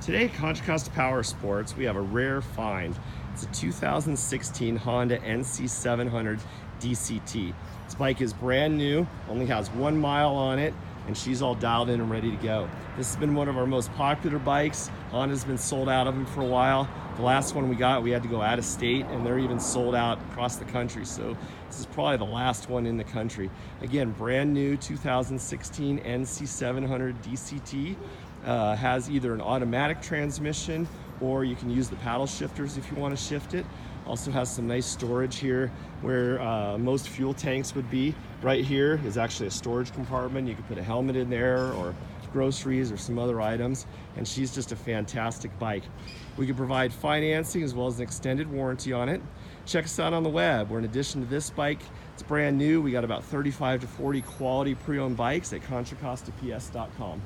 Today at Costa Powersports, we have a rare find. It's a 2016 Honda NC700 DCT. This bike is brand new, only has 1 mile on it, and she's all dialed in and ready to go. This has been one of our most popular bikes. Honda's been sold out of them for a while. The last one we got, we had to go out of state, and they're even sold out across the country. So this is probably the last one in the country. Again, brand new 2016 NC700 DCT. Has either an automatic transmission or you can use the paddle shifters if you want to shift it. Also has some nice storage here where most fuel tanks would be. Right here is actually a storage compartment. You can put a helmet in there or groceries or some other items, and she's just a fantastic bike. We can provide financing as well as an extended warranty on it. Check us out on the web, where in addition to this bike, it's brand new. We got about 35 to 40 quality pre-owned bikes at ContraCostaPS.com.